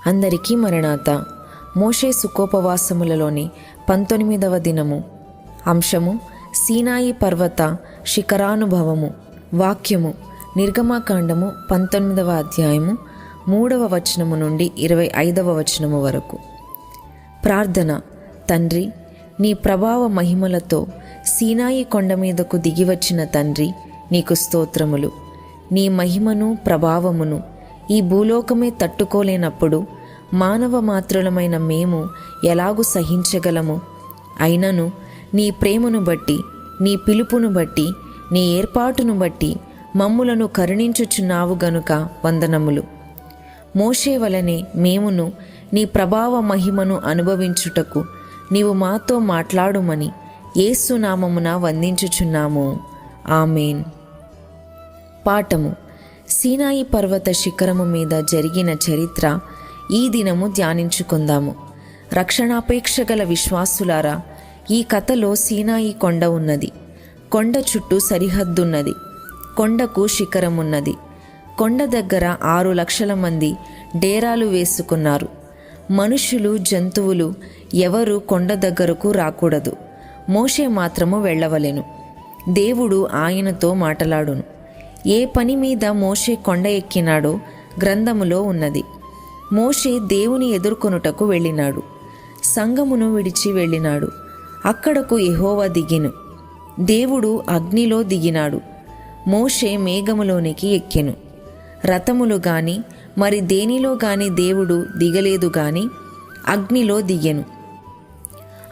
అందరికీ మరణాత. మోషే సుఖోపవాసములలోని 19వ దినము. అంశము సీనాయి పర్వత శిఖరానుభవము. వాక్యము నిర్గమాకాండము 19వ అధ్యాయము 3వ వచనము నుండి 25వ వచనము వరకు. ప్రార్థన. తండ్రి, నీ ప్రభావ మహిమలతో సీనాయి కొండ మీదకు దిగివచ్చిన తండ్రి, నీకు స్తోత్రములు. నీ మహిమను ప్రభావమును ఈ భూలోకమే తట్టుకోలేనప్పుడు మానవ మాత్రులమైన మేము ఎలాగూ సహించగలము? అయినను నీ ప్రేమను బట్టి, నీ పిలుపును బట్టి, నీ ఏర్పాటును బట్టి మమ్ములను కరుణించుచున్నావు గనుక వందనములు. మోషే వలనే మేమును నీ ప్రభావ మహిమను అనుభవించుటకు నీవు మాతో మాట్లాడుమని యేసు నామమున వందించుచున్నాము. ఆమేన్. పాఠము. సీనాయి పర్వత శిఖరము మీద జరిగిన చరిత్ర ఈ దినము ధ్యానించుకుందాము. రక్షణాపేక్ష గల విశ్వాసులారా, ఈ కథలో సీనాయి కొండ ఉన్నది. కొండ చుట్టూ సరిహద్దున్నది. కొండకు శిఖరమున్నది. కొండ దగ్గర 6 లక్షల మంది డేరాలు వేసుకున్నారు. మనుషులు, జంతువులు ఎవరు కొండ దగ్గరకు రాకూడదు. మోషే మాత్రము వెళ్ళవలెను. దేవుడు ఆయనతో మాటలాడును. ఏ పని మీద మోషే కొండ ఎక్కినాడో గ్రంథములో ఉన్నది. మోషే దేవుని ఎదుర్కొనుటకు వెళ్ళినాడు. సంగమును విడిచి వెళ్ళినాడు. అక్కడకు యెహోవా దిగెను. దేవుడు అగ్నిలో దిగినాడు. మోషే మేఘములోనికి ఎక్కెను. రథములు గాని మరి దేనిలో గాని దేవుడు దిగలేదు గాని అగ్నిలో దిగెను.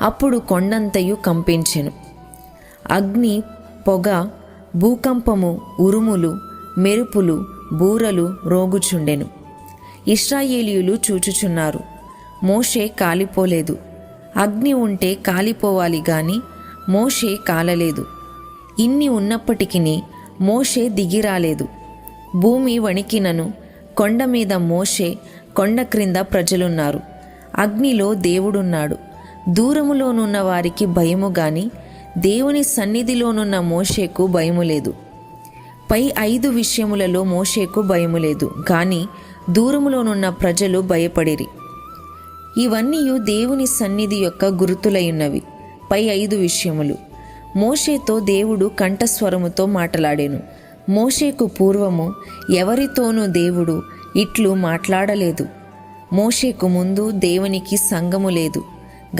అప్పుడు కొండంతయు కంపించెను. అగ్ని, పొగ, భూకంపము, ఉరుములు, మెరుపులు, బూరలు రోగుచుండెను. ఇశ్రాయేలీయులు చూచుచున్నారు. మోషే కాలిపోలేదు. అగ్ని ఉంటే కాలిపోవాలి గాని మోషే కాలలేదు. ఇన్ని ఉన్నప్పటికీ మోషే దిగిరాలేదు. భూమి వణికినను కొండ మీద మోషే, కొండ క్రింద ప్రజలున్నారు. అగ్నిలో దేవుడున్నాడు. దూరములోనున్న వారికి భయము గాని దేవుని సన్నిధిలోనున్న మోషేకు భయము లేదు. పై 5 విషయములలో మోషేకు భయము లేదు, కానీ దూరములోనున్న ప్రజలు భయపడిరి. ఇవన్నీ దేవుని సన్నిధి యొక్క గుర్తులైనవి. పై 5 విషయములు. మోషేతో దేవుడు కంఠస్వరముతో మాట్లాడెను. మోషేకు పూర్వము ఎవరితోనూ దేవుడు ఇట్లు మాట్లాడలేదు. మోషేకు ముందు దేవునికి సంఘము లేదు,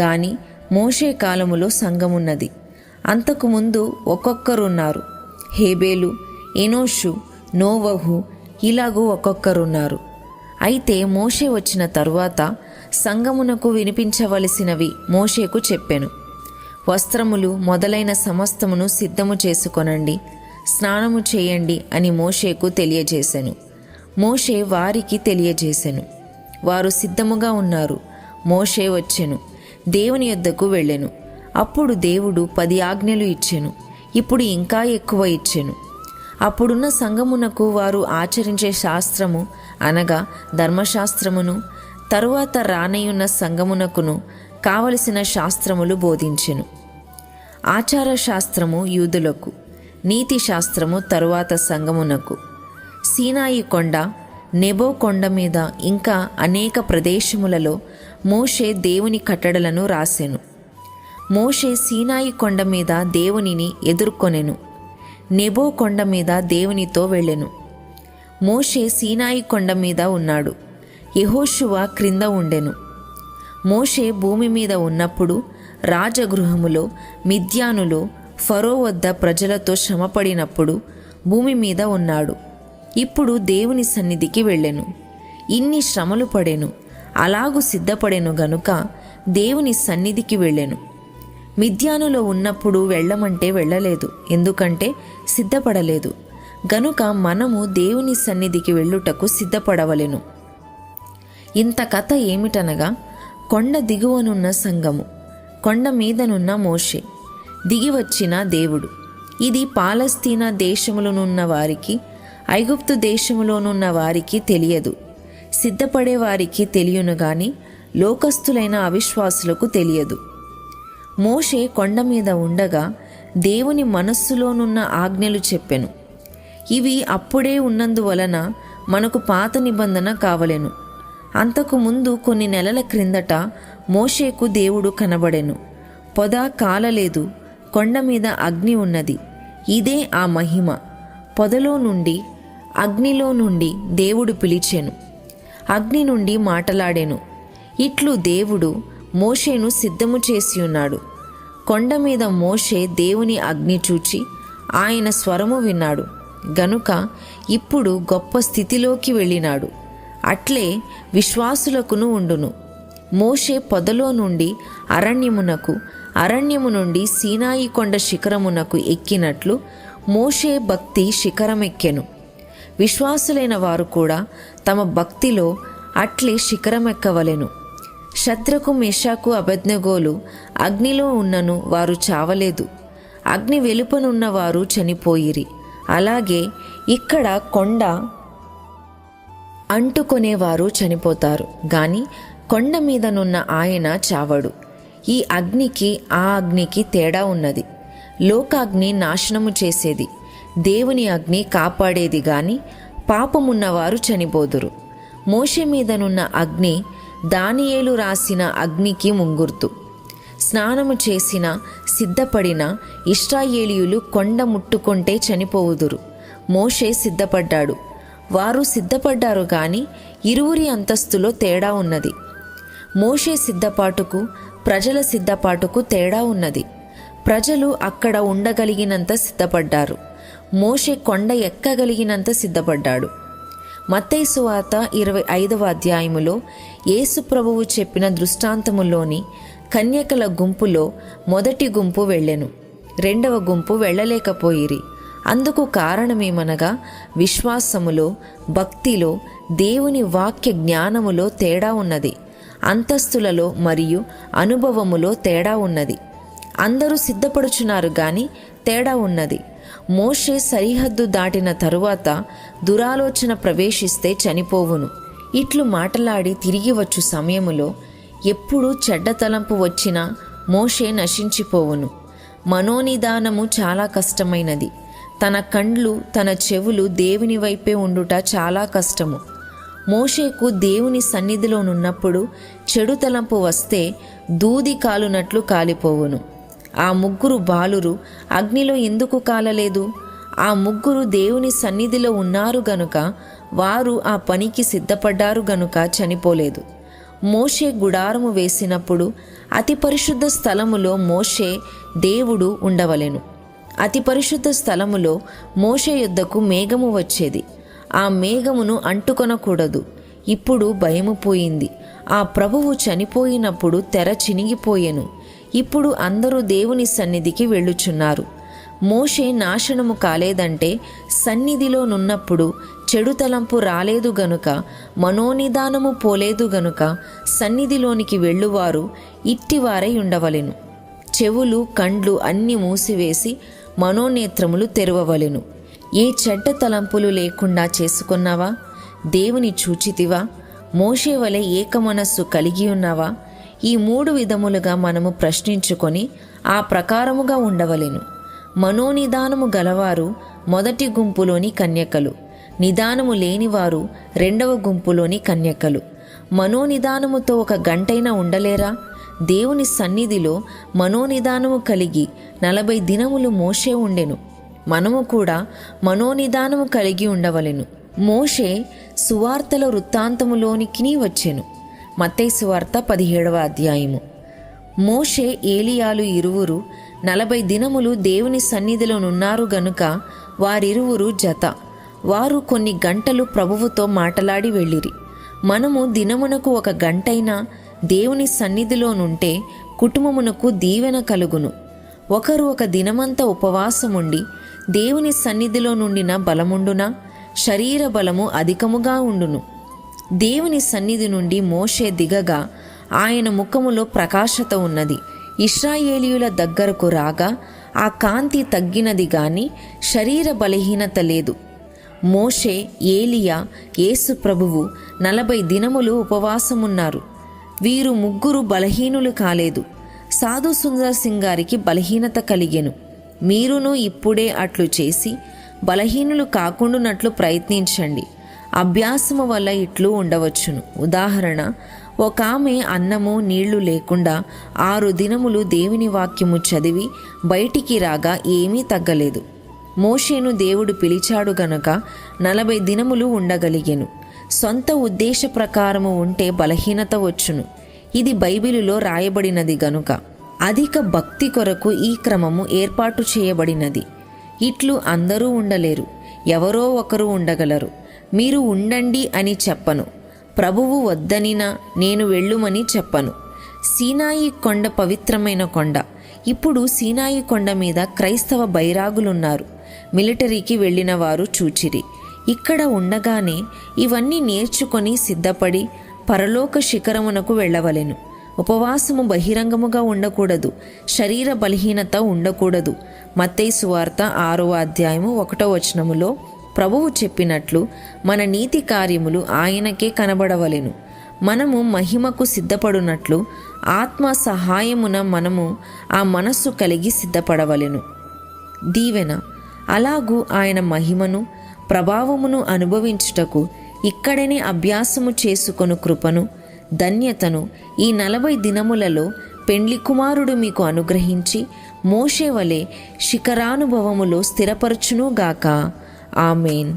గాని మోషే కాలములో సంఘమున్నది. అంతకుముందు ఒక్కొక్కరున్నారు. హేబేలు, ఎనోషు, నోవహు, ఇలాగూ ఒక్కొక్కరున్నారు. అయితే మోషే వచ్చిన తరువాత సంఘమునకు వినిపించవలసినవి మోషేకు చెప్పెను. వస్త్రములు మొదలైన సమస్తమును సిద్ధము చేసుకొనండి, స్నానము చేయండి అని మోషేకు తెలియజేసెను. మోషే వారికి తెలియజేసెను. వారు సిద్ధముగా ఉన్నారు. మోషే వచ్చెను, దేవుని యొద్దకు వెళ్ళెను. అప్పుడు దేవుడు 10 ఆజ్ఞలు ఇచ్చెను. ఇప్పుడు ఇంకా ఎక్కువ ఇచ్చెను. అప్పుడున్న సంఘమునకు వారు ఆచరించే శాస్త్రము అనగా ధర్మశాస్త్రమును, తరువాత రానయ్యున్న సంఘమునకును కావలసిన శాస్త్రములు బోధించెను. ఆచార శాస్త్రము యూదులకు, నీతి శాస్త్రము తరువాత సంఘమునకు. సీనాయి కొండ, నెబో కొండ మీద ఇంకా అనేక ప్రదేశములలో మోషే దేవుని కట్టడలను రాసెను. మోషే సీనాయి కొండ మీద దేవునిని ఎదుర్కొనెను. నెబో కొండ మీద దేవునితో వెళ్ళెను. మోషే సీనాయి కొండ మీద ఉన్నాడు. యెహోషువ క్రింద ఉండెను. మోషే భూమి మీద ఉన్నప్పుడు రాజగృహములో మిద్యానులో ఫరో వద్ద ప్రజలతో శ్రమపడినప్పుడు భూమి మీద ఉన్నాడు. ఇప్పుడు దేవుని సన్నిధికి వెళ్ళెను. ఇన్ని శ్రమలు పడెను. అలాగు సిద్ధపడెను గనుక దేవుని సన్నిధికి వెళ్ళెను. మిద్యానులో ఉన్నప్పుడు వెళ్ళమంటే వెళ్ళలేదు, ఎందుకంటే సిద్ధపడలేదు. గనుక మనము దేవుని సన్నిధికి వెళ్ళుటకు సిద్ధపడవలెను. ఇంత కథ ఏమిటనగా, కొండ దిగువనున్న సంఘము, కొండ మీదనున్న మోషే, దిగివచ్చిన దేవుడు. ఇది పాలస్తీనా దేశములోనున్న వారికి, ఐగుప్తు దేశములోనున్న వారికి తెలియదు. సిద్ధపడే వారికి తెలియను గాని లోకస్తులైన అవిశ్వాసులకు తెలియదు. మోషే కొండ మీద ఉండగా దేవుని మనస్సులోనున్న ఆజ్ఞలు చెప్పెను. ఇవి అప్పుడే ఉన్నందువలన మనకు పాత నిబంధన కావలెను. అంతకు ముందు కొన్ని నెలల క్రిందట మోషేకు దేవుడు కనబడెను. పొద కాలలేదు, కొండ మీద అగ్ని ఉన్నది. ఇదే ఆ మహిమ. పొదలో నుండి, అగ్నిలో నుండి దేవుడు పిలిచెను. అగ్ని నుండి మాటలాడెను. ఇట్లు దేవుడు మోషేను సిద్ధము చేసి ఉన్నాడు. కొండ మీద మోషే దేవుని అగ్ని చూచి ఆయన స్వరము విన్నాడు గనుక ఇప్పుడు గొప్ప స్థితిలోకి వెళ్ళినాడు. అట్లే విశ్వాసులకును ఉండును. మోషే పొదలో నుండి అరణ్యమునకు, అరణ్యము నుండి సీనాయి కొండ శిఖరమునకు ఎక్కినట్లు మోషే భక్తి శిఖరమెక్కెను. విశ్వాసులైన వారు కూడా తమ భక్తిలో అట్లే శిఖరమెక్కవలెను. శద్రకు, మేషాకు, అబేద్నెగోలు అగ్నిలో ఉన్నను వారు చావలేదు. అగ్ని వెలుపనున్న వారు చనిపోయిరి. అలాగే ఇక్కడ కొండ అంటుకొనేవారు చనిపోతారు, గాని కొండ మీదనున్న ఆయన చావడు. ఈ అగ్నికి ఆ అగ్నికి తేడా ఉన్నది. లోకాగ్ని నాశనము చేసేది, దేవుని అగ్ని కాపాడేది గాని పాపమున్నవారు చనిపోదురు. మోషే మీదనున్న అగ్ని దానియేలు రాసిన అగ్నికి ముంగుర్తు. స్నానము చేసిన, సిద్ధపడిన ఇశ్రాయేలీయులు కొండ ముట్టుకొంటే చనిపోవుదురు. మోషే సిద్ధపడ్డాడు, వారు సిద్ధపడ్డారు గాని ఇరువురి అంతస్తులో తేడా ఉన్నది. మోషే సిద్ధపాటుకు, ప్రజల సిద్ధపాటుకు తేడా ఉన్నది. ప్రజలు అక్కడ ఉండగలిగినంత సిద్ధపడ్డారు. మోషే కొండ ఎక్కగలిగినంత సిద్ధపడ్డాడు. మత్తయి సువార్త 25వ అధ్యాయములో యేసు ప్రభువు చెప్పిన దృష్టాంతములోని కన్యకల గుంపులో మొదటి గుంపు వెళ్ళెను, రెండవ గుంపు వెళ్ళలేకపోయిరి. అందుకు కారణమేమనగా విశ్వాసములో, భక్తిలో, దేవుని వాక్య జ్ఞానములో తేడా ఉన్నది. అంతస్తులలో మరియు అనుభవములో తేడా ఉన్నది. అందరూ సిద్ధపడుచున్నారు గాని తేడా ఉన్నది. మోషే సరిహద్దు దాటిన తరువాత దురాలోచన ప్రవేశిస్తే చనిపోవును. ఇట్లు మాటలాడి తిరిగి వచ్చు సమయములో ఎప్పుడు చెడ్డ తలంపు వచ్చినా మోషే నశించిపోవును. మనోనిదానము చాలా కష్టమైనది. తన కండ్లు, తన చెవులు దేవుని వైపే ఉండుట చాలా కష్టము. మోషేకు దేవుని సన్నిధిలోనున్నప్పుడు చెడు తలంపు వస్తే దూది కాలునట్లు కాలిపోవును. ఆ ముగ్గురు బాలురు అగ్నిలో ఎందుకు కాలలేదు? ఆ ముగ్గురు దేవుని సన్నిధిలో ఉన్నారు గనుక, వారు ఆ పనికి సిద్ధపడ్డారు గనుక చనిపోలేదు. మోషే గుడారము వేసినప్పుడు అతి పరిశుద్ధ స్థలములో మోషే దేవుడు ఉండవలెను. అతి పరిశుద్ధ స్థలములో మోషే యొద్దకు మేఘము వచ్చేది. ఆ మేఘమును అంటుకొనకూడదు. ఇప్పుడు భయము పోయింది. ఆ ప్రభువు చనిపోయినప్పుడు తెర చినిగిపోయెను. ఇప్పుడు అందరూ దేవుని సన్నిధికి వెళ్ళుచున్నారు. మోషే నాశనము కాలేదంటే సన్నిధిలో నున్నప్పుడు చెడు తలంపు రాలేదు గనుక, మనోనిదానము పోలేదు గనుక సన్నిధిలోనికి వెళ్ళువారు ఇట్టివారై ఉండవలెను. చెవులు, కండ్లు అన్నీ మూసివేసి మనోనేత్రములు తెరవవలెను. ఏ చెడ్డ తలంపులు లేకుండా చేసుకున్నావా? దేవుని చూచితివా? మోషే వలె ఏకమనస్సు కలిగి ఉన్నావా? ఈ 3 విధములుగా మనము ప్రశ్నించుకొని ఆ ప్రకారముగా ఉండవలెను. మనోనిదానము గలవారు మొదటి గుంపులోని కన్యకలు, నిదానము లేనివారు రెండవ గుంపులోని కన్యకలు. మనోనిదానముతో 1 గంటైనా ఉండలేరా? దేవుని సన్నిధిలో మనోనిదానము కలిగి 40 దినములు మోషే ఉండెను. మనము కూడా మనోనిదానము కలిగి ఉండవలెను. మోషే సువార్తల వృత్తాంతములోనికి వచ్చెను. మత్తయి సువార్త 17వ అధ్యాయము. మోషే, ఏలియాలు ఇరువురు 40 దినములు దేవుని సన్నిధిలో నున్నారు గనుక వారిరువురు జత. వారు కొన్ని గంటలు ప్రభువుతో మాటలాడి వెళ్ళిరి. మనము దినమునకు 1 గంటైనా దేవుని సన్నిధిలో నుంటే కుటుంబమునకు దీవెన కలుగును. ఒకరు 1 దినమంతా ఉపవాసముండి దేవుని సన్నిధిలో నుండిన బలముండునా? శరీర బలము అధికముగా ఉండును. దేవుని సన్నిధి నుండి మోషే దిగగా ఆయన ముఖములో ప్రకాశత ఉన్నది. ఇశ్రాయేలీయుల దగ్గరకు రాగా ఆ కాంతి తగ్గినది గాని శరీర బలహీనత లేదు. మోషే, ఏలియా, యేసు ప్రభువు 40 దినములు ఉపవాసమున్నారు. వీరు ముగ్గురు బలహీనులు కాలేదు. సాధు సుందర్ సింగ్ గారికి బలహీనత కలిగెను. మీరును ఇప్పుడే అట్లు చేసి బలహీనులు కాకుండానట్లు ప్రయత్నించండి. అభ్యాసము వల్ల ఇట్లు ఉండవచ్చును. ఉదాహరణ, ఒక ఆమె అన్నము నీళ్లు లేకుండా 6 దినములు దేవుని వాక్యము చదివి బయటికి రాగా ఏమీ తగ్గలేదు. మోషేను దేవుడు పిలిచాడు గనుక 40 దినములు ఉండగలిగెను. సొంత ఉద్దేశ ప్రకారము ఉంటే బలహీనత వచ్చును. ఇది బైబిలులో రాయబడినది గనుక అధిక భక్తి కొరకు ఈ క్రమము ఏర్పాటు చేయబడినది. ఇట్లు అందరూ ఉండలేరు, ఎవరో ఒకరు ఉండగలరు. మీరు ఉండండి అని చెప్పను, ప్రభువు వద్దనినా నేను వెళ్ళుమని చెప్పను. సీనాయి కొండ పవిత్రమైన కొండ. ఇప్పుడు సీనాయి కొండ మీద క్రైస్తవ బైరాగులున్నారు. మిలిటరీకి వెళ్ళిన వారు చూచిరి. ఇక్కడ ఉండగానే ఇవన్నీ నేర్చుకొని సిద్ధపడి పరలోక శిఖరమునకు వెళ్ళవలెను. ఉపవాసము బహిరంగముగా ఉండకూడదు, శరీర బలహీనత ఉండకూడదు. మత్తయి సువార్త 6వ అధ్యాయము 1వ వచనములో ప్రభువు చెప్పినట్లు మన నీతి కార్యములు ఆయనకే కనబడవలెను. మనము మహిమకు సిద్ధపడునట్లు ఆత్మ సహాయమున మనము ఆ మనస్సు కలిగి సిద్ధపడవలెను. దీవెన. అలాగూ ఆయన మహిమను ప్రభావమును అనుభవించుటకు ఇక్కడనే అభ్యాసము చేసుకొను కృపను ధన్యతను ఈ 40 దినములలో పెండ్లి కుమారుడు మీకు అనుగ్రహించి మోషే వలె శిఖరానుభవములో స్థిరపరచునుగాక. ఆమేన్.